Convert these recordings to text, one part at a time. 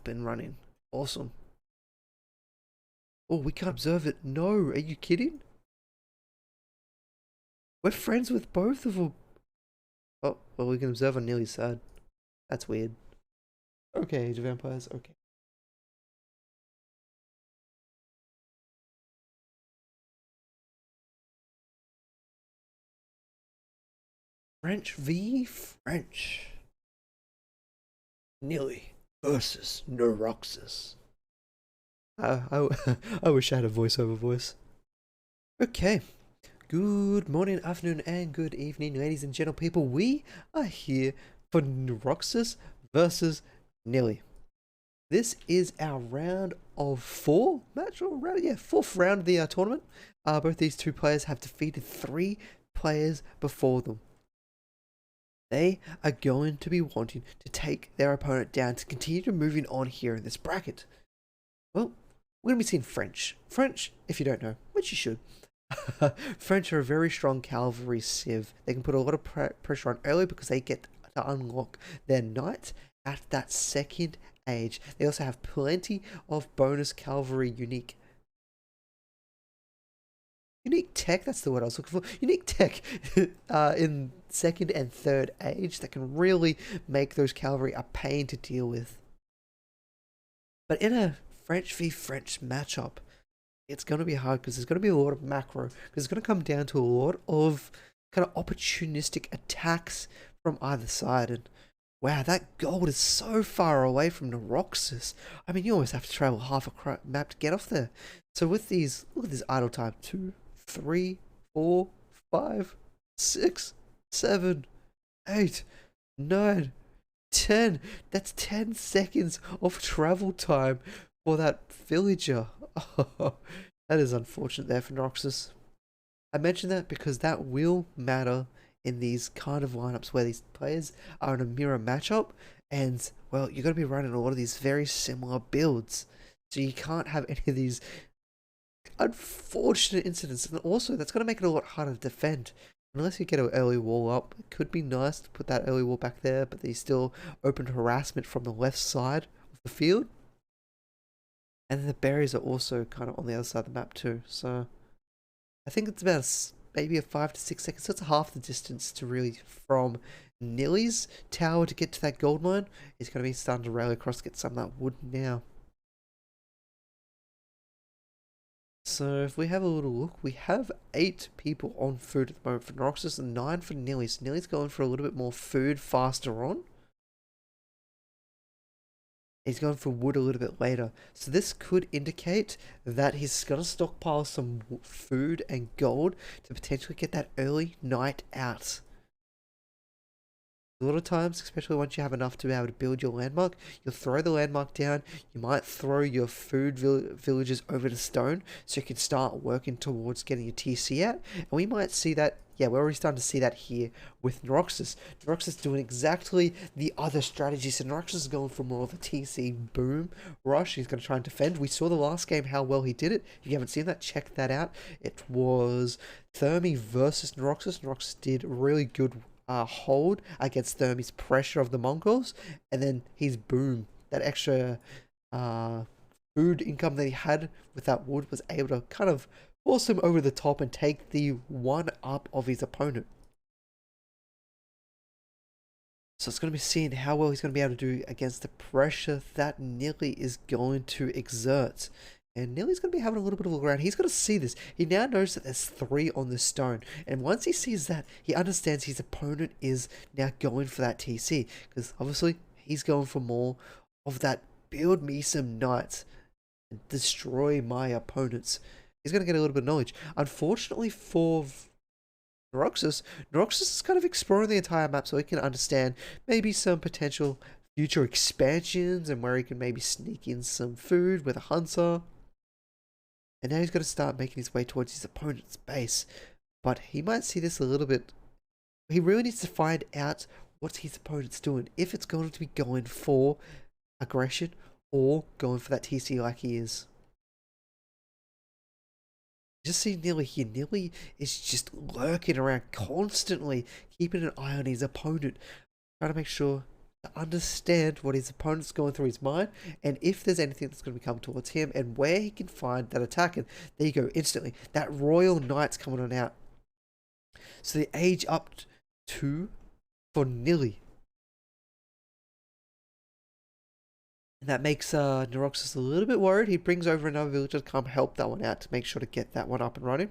up and running. Awesome. Oh, we can't observe it. No, are you kidding? We're friends with both of them. Oh, well, we can observe on Nili's side. That's weird. Okay, Age of Empires. Okay. French v French. Nili versus Niroxs. I wish I had a voiceover voice. Okay. Good morning, afternoon, and good evening, ladies and gentle people. We are here for Niroxs versus Nili. This is our round of 4 match, or round, yeah, 4th round of the tournament. Both these two players have defeated 3 players before them. They are going to be wanting to take their opponent down to continue to moving on here in this bracket. Well, we're going to be seeing French. French, if you don't know, which you should. French are a very strong cavalry civ. They can put a lot of pressure on early because they get to unlock their knight at that second age. They also have plenty of bonus cavalry unique tech, that's the word I was looking for. Unique tech in second and third age that can really make those cavalry a pain to deal with. But in a French v French matchup, it's going to be hard because there's going to be a lot of macro. Because it's going to come down to a lot of kind of opportunistic attacks from either side. And wow, that gold is so far away from Niroxs. I mean, you almost have to travel half a map to get off there. So with these, look at this idle time. 2, 3, 4, 5, 6, 7, 8, 9, 10. That's 10 seconds of travel time for that villager. Oh, that is unfortunate there for Niroxs. I mention that because that will matter in these kind of lineups where these players are in a mirror matchup, and well, you're going to be running a lot of these very similar builds, so you can't have any of these unfortunate incidents. And also, that's going to make it a lot harder to defend. Unless you get an early wall up, it could be nice to put that early wall back there, but there's still open harassment from the left side of the field. And then the berries are also kind of on the other side of the map too. So I think it's about maybe a 5 to 6 seconds. So it's half the distance to really from Nili's tower to get to that gold mine. He's going to be starting to rally across to get some of that wood now. So if we have a little look, we have 8 people on food at the moment for Niroxs and 9 for Nili. So Nili's going for a little bit more food faster on. He's going for wood a little bit later. So this could indicate that he's going to stockpile some food and gold to potentially get that early night out. A lot of times, especially once you have enough to be able to build your landmark, you'll throw the landmark down, you might throw your food villages over the stone so you can start working towards getting your TC out. And we might see that, yeah, we're already starting to see that here with Niroxs. Niroxs doing exactly the other strategy. So Niroxs is going for more of a TC boom rush. He's going to try and defend. We saw the last game how well he did it. If you haven't seen that, check that out. It was Thermi versus Niroxs. Niroxs did really good hold against Thermi's pressure of the Mongols, and then his boom, that extra food income that he had with that wood, was able to kind of force him over the top and take the one up of his opponent. So it's going to be seeing how well he's going to be able to do against the pressure that Nili is going to exert. And Nili's going to be having a little bit of a look around. He's going to see this. He now knows that there's 3 on the stone. And once he sees that, he understands his opponent is now going for that TC. Because obviously, he's going for more of that build me some knights and destroy my opponents. He's going to get a little bit of knowledge. Unfortunately for Niroxs is kind of exploring the entire map so he can understand maybe some potential future expansions and where he can maybe sneak in some food with a hunter. And now he's going to start making his way towards his opponent's base. But he might see this a little bit. He really needs to find out what his opponent's doing. If it's going to be going for aggression or going for that TC like he is. Just see Nili here. Nili is just lurking around constantly, keeping an eye on his opponent. Trying to make sure to understand what his opponent's going through his mind, and if there's anything that's going to come towards him, and where he can find that attack. And there you go, instantly. That Royal Knight's coming on out. So the age up to for Nili. And that makes Niroxs a little bit worried. He brings over another villager to come help that one out to make sure to get that one up and running.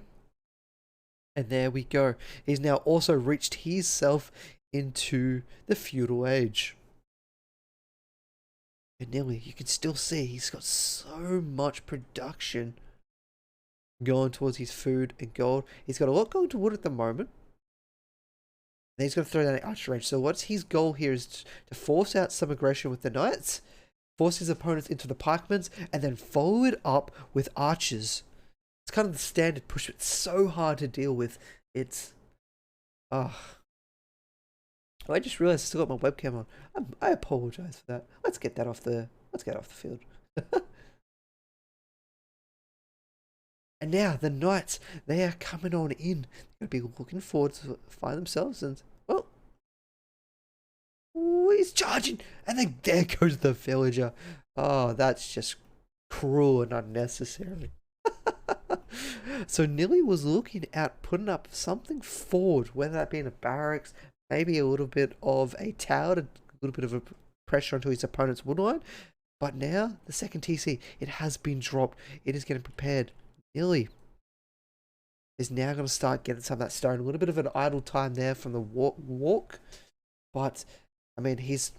And there we go. He's now also reached himself into the feudal age. And Nili, you can still see he's got so much production going towards his food and gold. He's got a lot going to wood at the moment. And he's going to throw down the archer range. So what's his goal here is to force out some aggression with the knights, force his opponents into the pikemen, and then follow it up with archers. It's kind of the standard push. It's so hard to deal with. It's... Oh, I just realized I still got my webcam on. I apologize for that. Let's get that off the... Let's get off the field. And now the knights, they are coming on in. They're going to be looking forward to find themselves, and well, ooh, he's charging, and then there goes the villager. Oh, that's just cruel and unnecessary. So Nili was looking at putting up something forward, whether that be in a barracks, maybe a little bit of a tower, a little bit of a pressure onto his opponent's wood line. But now the second TC, it has been dropped. It is getting prepared. Nili is now going to start getting some of that stone. A little bit of an idle time there from the walk. But, I mean, he's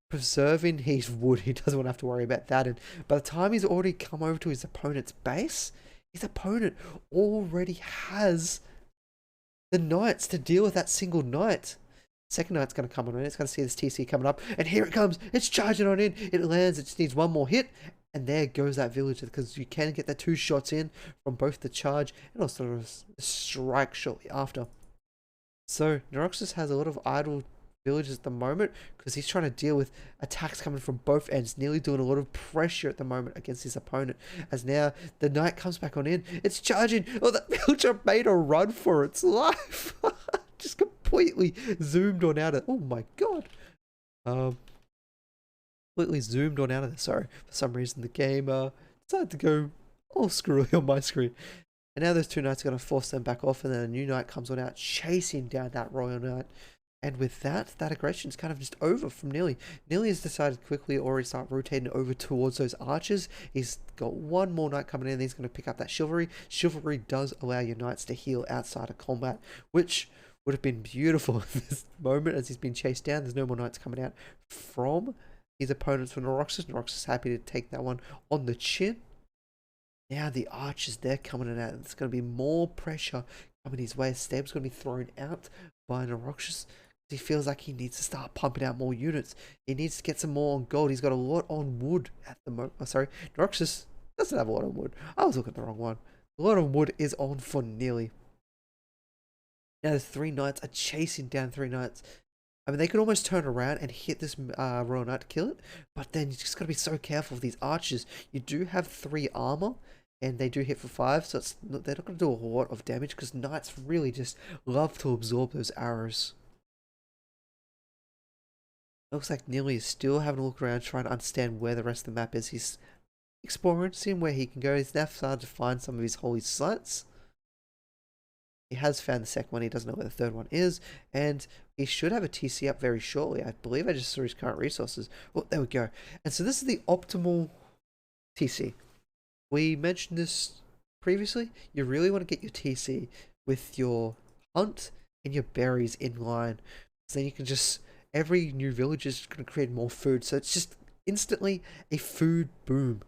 preserving his wood. He doesn't want to have to worry about that. And by the time he's already come over to his opponent's base, his opponent already has the knights to deal with that single knight. Second knight's going to come on in. It's going to see this TC coming up. And here it comes. It's charging on in. It lands. It just needs one more hit. And there goes that villager, because you can get the 2 shots in from both the charge and also the strike shortly after. So Niroxs has a lot of idle villagers at the moment because he's trying to deal with attacks coming from both ends, nearly doing a lot of pressure at the moment against his opponent. As now the knight comes back on in, it's charging. Oh, that villager made a run for its life. Just completely zoomed on out of... Oh my god. Completely zoomed on out of there. Sorry, for some reason the game decided to go all screwy on my screen. And now those 2 knights are going to force them back off, and then a new knight comes on out, chasing down that royal knight. And with that aggression is kind of just over from Nili. Nili has decided quickly already start rotating over towards those archers. He's got 1 more knight coming in, and he's going to pick up that chivalry. Chivalry does allow your knights to heal outside of combat, which would have been beautiful at this moment as he's been chased down. There's no more knights coming out from his opponents for Niroxs. Niroxs is happy to take that one on the chin. Now the archers, they're coming in out. There's going to be more pressure coming his way. Stab's going to be thrown out by Niroxs. He feels like he needs to start pumping out more units. He needs to get some more on gold. He's got a lot on wood at the moment. Oh, sorry, Niroxs doesn't have a lot on wood. I was looking at the wrong one. A lot of wood is on for Nili. Now the 3 knights are chasing down 3 knights. I mean, they could almost turn around and hit this royal knight to kill it, but then you just got to be so careful with these archers. You do have 3 armor, and they do hit for 5, so they're not going to do a lot of damage, because knights really just love to absorb those arrows. Looks like Nili is still having a look around, trying to understand where the rest of the map is. He's exploring, seeing where he can go. He's now started to find some of his holy sites. He has found the second one. He doesn't know where the third one is, and he should have a TC up very shortly. I believe I just saw his current resources. Oh, there we go. And so this is the optimal TC. We mentioned this previously. You really want to get your TC with your hunt and your berries in line. So then you can just... Every new village is going to create more food. So it's just instantly a food boom.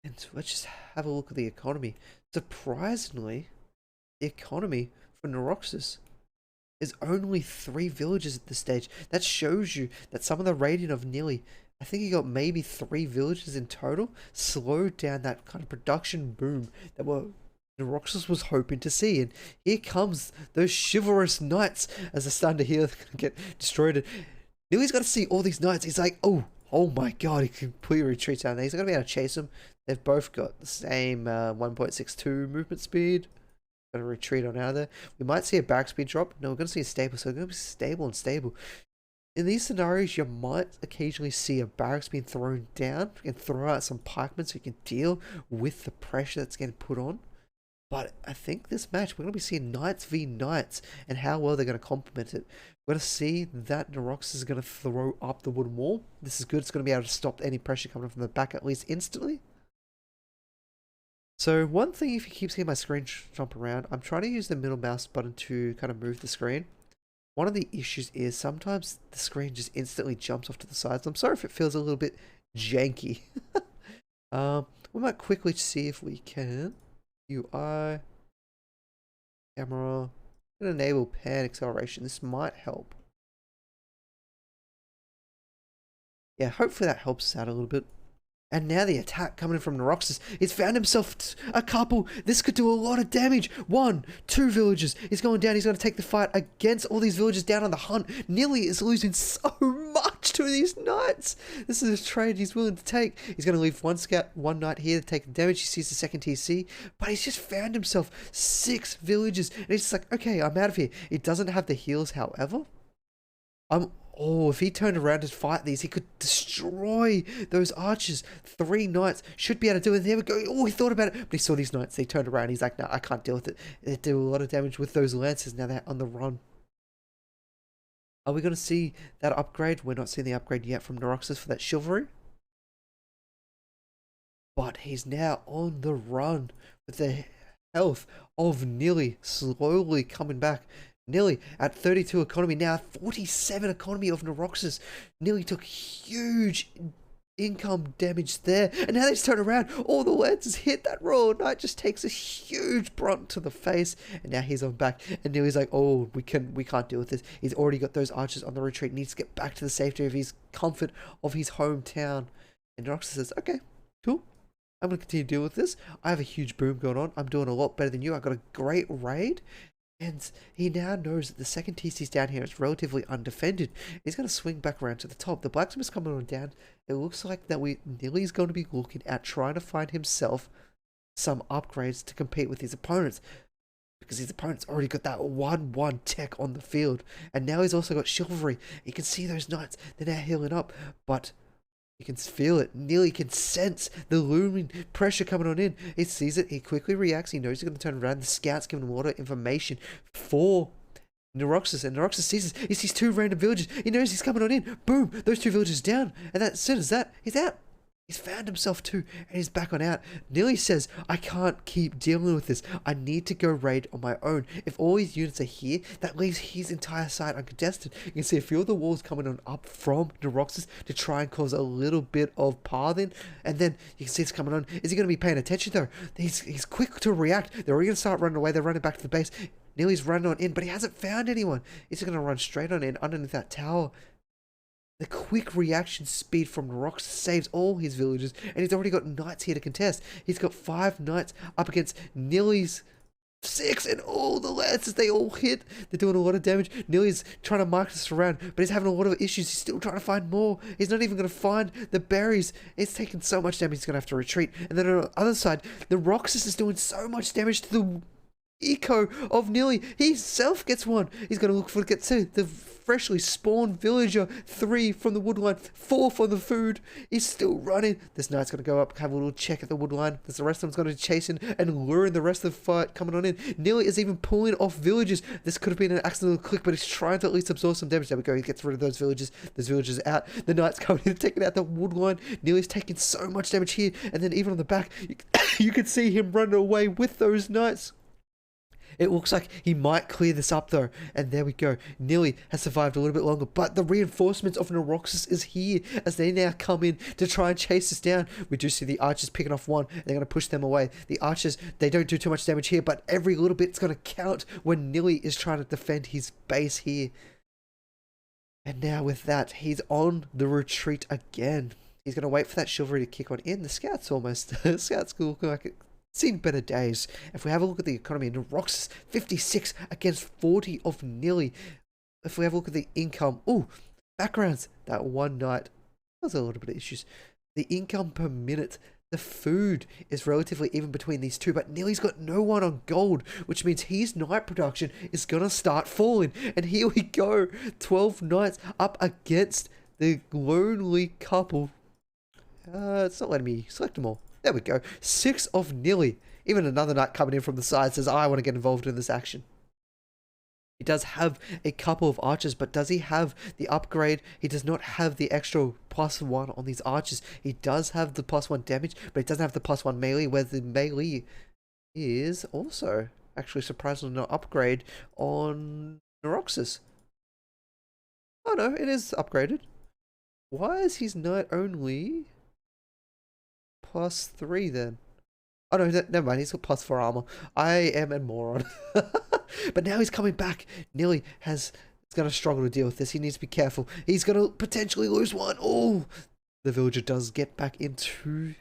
And so let's just have a look at the economy. Surprisingly, the economy for Niroxs is only 3 villages at this stage. That shows you that some of the raiding of Nili, I think he got maybe 3 villages in total, slowed down that kind of production boom that Niroxs was hoping to see. And here comes those chivalrous knights as they're starting to hear get destroyed. Nili's got to see all these knights. He's like, oh my god, he completely retreats down there. He's not going to be able to chase them. They've both got the same 1.62 movement speed. Going to retreat on out of there. We might see a barrack speed drop. No, we're going to see a stable. So we're going to be stable and stable. In these scenarios, you might occasionally see a barracks being thrown down and throw out some pikemen so you can deal with the pressure that's getting put on. But I think this match, we're going to be seeing Knights v Knights and how well they're going to complement it. We're going to see that Niroxs is going to throw up the wooden wall. This is good. It's going to be able to stop any pressure coming from the back at least instantly. So one thing, if you keep seeing my screen jump around, I'm trying to use the middle mouse button to kind of move the screen. One of the issues is sometimes the screen just instantly jumps off to the sides. I'm sorry if it feels a little bit janky. We might quickly see if we can. UI, camera, and enable pan acceleration. This might help. Yeah, hopefully that helps us out a little bit. And now the attack coming in from Niroxs. He's found himself a couple. This could do a lot of damage. 1, 2 villagers. He's going down. He's going to take the fight against all these villagers down on the hunt. Nili is losing so much to these knights. This is a trade he's willing to take. He's going to leave one scout, one knight here to take the damage. He sees the second TC. But he's just found himself 6 villagers. And he's just like, okay, I'm out of here. He doesn't have the heals, however. Oh, if he turned around to fight these, he could destroy those archers. 3 knights should be able to do it. There we go. Oh, he thought about it, but he saw these knights. They turned around. He's like, no, I can't deal with it. They do a lot of damage with those lances. Now they're on the run. Are we going to see that upgrade? We're not seeing the upgrade yet from Niroxs for that chivalry. But he's now on the run with the health of Nili slowly coming back. Nili at 32 economy, now 47 economy of Niroxs. Nili took huge income damage there, and now they just turn around. All the lances hit that Royal Knight, just takes a huge brunt to the face, and now he's on back. And Nili's like, oh, we can't deal with this. He's already got those archers on the retreat. Needs to get back to the safety of his comfort of his hometown. And Niroxs says, okay, cool. I'm gonna continue to deal with this. I have a huge boom going on. I'm doing a lot better than you. I got a great raid. And he now knows that the second TC's down here is relatively undefended. He's going to swing back around to the top. The blacksmith's coming on down. It looks like that Nili's going to be looking at trying to find himself some upgrades to compete with his opponents. Because his opponent's already got that 1-1 tech on the field. And now he's also got chivalry. You can see those knights. They're now healing up. But you can feel it. Nili can sense the looming pressure coming on in. He sees it. He quickly reacts. He knows he's going to turn around. The scout's giving him a lot of information for Niroxs. And Niroxs sees this. He sees 2 random villagers. He knows he's coming on in. Boom. Those 2 villagers down. And as soon as that, he's out. He's found himself too, and he's back on out. Nili says, I can't keep dealing with this. I need to go raid on my own. If all his units are here, that leaves his entire side uncontested. You can see a few of the walls coming on up from Niroxs to try and cause a little bit of pathing. And then you can see it's coming on. Is he going to be paying attention though? He's quick to react. They're already going to start running away. They're running back to the base. Nili's running on in, but he hasn't found anyone. He's just going to run straight on in underneath that tower. The quick reaction speed from Niroxs saves all his villagers, and he's already got knights here to contest. He's got 5 knights up against Nili's 6, and all the lances, they all hit. They're doing a lot of damage. Nili's trying to mark this around, but he's having a lot of issues. He's still trying to find more. He's not even going to find the berries. It's taking so much damage, he's going to have to retreat. And then on the other side, the Niroxs is doing so much damage to the eco of Nili. He himself gets 1. He's going to look for get 2. The freshly spawned villager, 3 from the woodline, 4 from the food. He's still running. This knight's going to go up, have a little check at the woodline. The rest of them's going to chase in and lure in the rest of the fight coming on in. Nili is even pulling off villagers. This could have been an accidental click, but he's trying to at least absorb some damage. There we go. He gets rid of those villagers. Those villagers are out. The knight's coming in, taking out the woodline. Nili's taking so much damage here, and then even on the back, you can see him running away with those knights. It looks like he might clear this up though. And there we go. Nili has survived a little bit longer. But the reinforcements of Niroxs is here as they now come in to try and chase us down. We do see the archers picking off 1. They're going to push them away. The archers, they don't do too much damage here. But every little bit's going to count when Nili is trying to defend his base here. And now with that, he's on the retreat again. He's going to wait for that chivalry to kick on in. The scouts almost... the scouts looking like it. Seen better days. If we have a look at the economy, Niroxs 56 against 40 of Nili. If we have a look at the income, oh, backgrounds. That 1 night, there's a little bit of issues. The income per minute The food is relatively even between these two, but Nili's got no one on gold, which means his knight production is going to start falling. And here we go, 12 knights up against the lonely couple. It's not letting me select them all. There we go. 6 of Nili. Even another knight coming in from the side says, I want to get involved in this action. He does have a couple of archers, but does he have the upgrade? He does not have the extra +1 on these archers. He does have the +1 damage, but he doesn't have the +1 melee, where the melee is also actually surprisingly not upgrade on Niroxs. Oh no, it is upgraded. Why is his knight only +3 then? Oh no, never mind, he's got +4 armor. I am a moron. But now he's coming back. Nili is going to struggle to deal with this. He needs to be careful. He's going to potentially lose one. Oh, the villager does get back into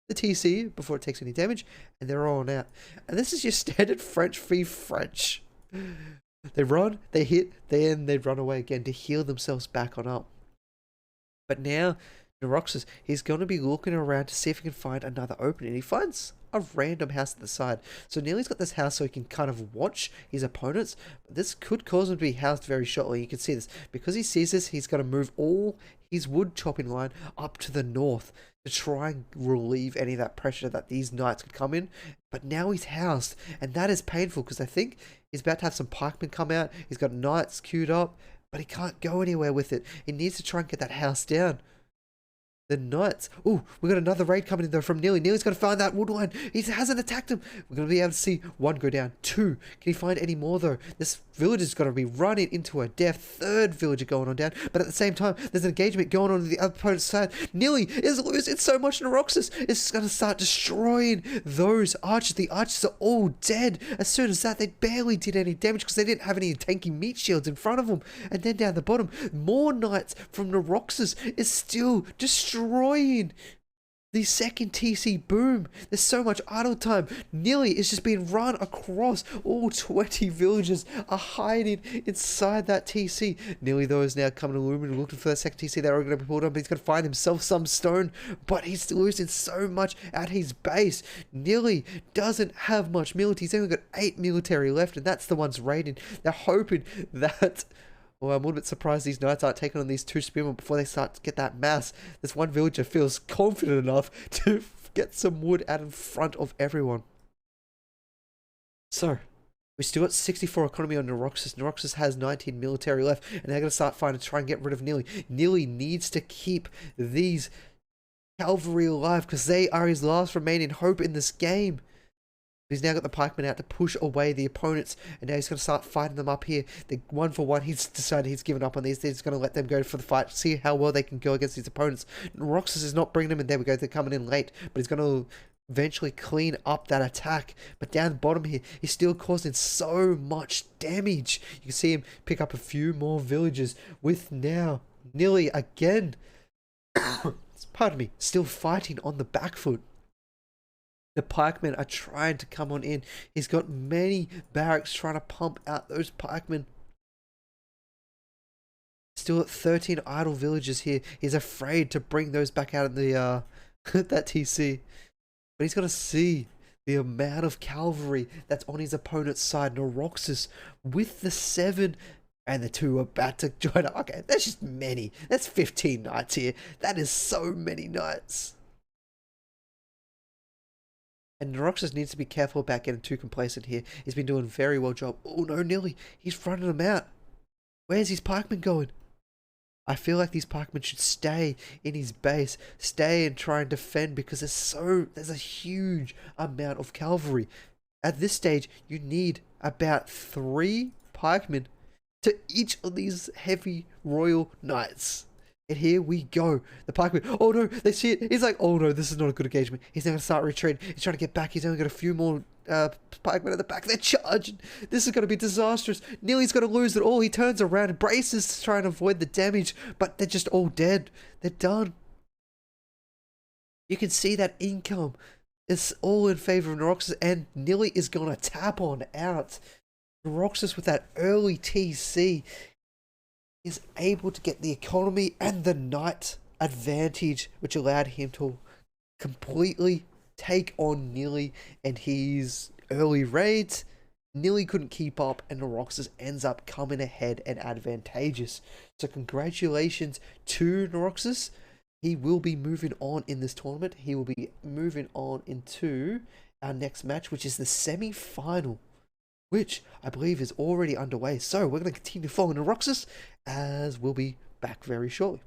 the TC before it takes any damage, and they're all out. And this is your standard French v French. They run, they hit, then they run away again to heal themselves back on up. But now, Niroxs, he's going to be looking around to see if he can find another opening. He finds a random house at the side. So Nili's got this house so he can kind of watch his opponents. But this could cause him to be housed very shortly. You can see this. Because he sees this, he's going to move all his wood chopping line up to the north to try and relieve any of that pressure that these knights could come in. But now he's housed, and that is painful because I think he's about to have some pikemen come out. He's got knights queued up, but he can't go anywhere with it. He needs to try and get that house down. The knights. Oh, we got another raid coming in though from Nili. Nili's got to find that wood line. He hasn't attacked him. We're going to be able to see 1 go down. 2. Can he find any more though? This villager's going to be running into a death. 3rd villager going on down. But at the same time, there's an engagement going on the opponent's side. Nili is losing so much. Niroxs is going to start destroying those archers. The archers are all dead. As soon as that, they barely did any damage because they didn't have any tanky meat shields in front of them. And then down the bottom, more knights from Niroxs is still destroying the 2nd TC boom. There's so much idle time. Nili is just being run across. All 20 villagers are hiding inside that TC. Nili though is now coming to Lumen looking for that 2nd TC. They're all going to be pulled up. He's going to find himself some stone, but he's losing so much at his base. Nili doesn't have much military. He's only got 8 military left, and that's the ones raiding. They're hoping that... Well, I'm a little bit surprised these knights aren't taking on these 2 spearmen before they start to get that mass. This one villager feels confident enough to get some wood out in front of everyone. So, we still got 64 economy on Niroxs. Niroxs has 19 military left, and they're going to start fighting to try and get rid of Nili. Nili needs to keep these cavalry alive because they are his last remaining hope in this game. He's now got the pikemen out to push away the opponents, and now he's going to start fighting them up here. The 1-for-1, he's decided he's given up on these. He's going to let them go for the fight, see how well they can go against these opponents. Niroxs is not bringing them in. There we go. They're coming in late, but he's going to eventually clean up that attack. But down the bottom here, he's still causing so much damage. You can see him pick up a few more villages with now Nili again. Pardon me, still fighting on the back foot. The pikemen are trying to come on in. He's got many barracks trying to pump out those pikemen. Still at 13 idle villages here. He's afraid to bring those back out in the that TC. But he's got to see the amount of cavalry that's on his opponent's side. Niroxs with the 7 and the 2 are about to join up. Okay, that's just many. That's 15 knights here. That is so many knights. And Niroxs needs to be careful about getting too complacent here. He's been doing a very well job. Oh no, Nili. He's running them out. Where's his pikemen going? I feel like these pikemen should stay in his base. Stay and try and defend because there's a huge amount of cavalry. At this stage, you need about 3 pikemen to each of these heavy royal knights. And here we go. The pikemen. Oh no, they see it. He's like, oh no, this is not a good engagement. He's now going to start retreating. He's trying to get back. He's only got a few more pikemen at the back. They're charging. This is going to be disastrous. Nili's going to lose it all. He turns around and braces to try and avoid the damage, but they're just all dead. They're done. You can see that income is all in favor of Niroxs, and Nili is going to tap on out. Niroxs with that early TC is able to get the economy and the knight advantage, which allowed him to completely take on Nili and his early raids. Nili couldn't keep up, and Niroxs ends up coming ahead and advantageous. So congratulations to Niroxs. He will be moving on in this tournament. He will be moving on into our next match, which is the semi-final, which I believe is already underway. So we're going to continue following Niroxs, as we'll be back very shortly.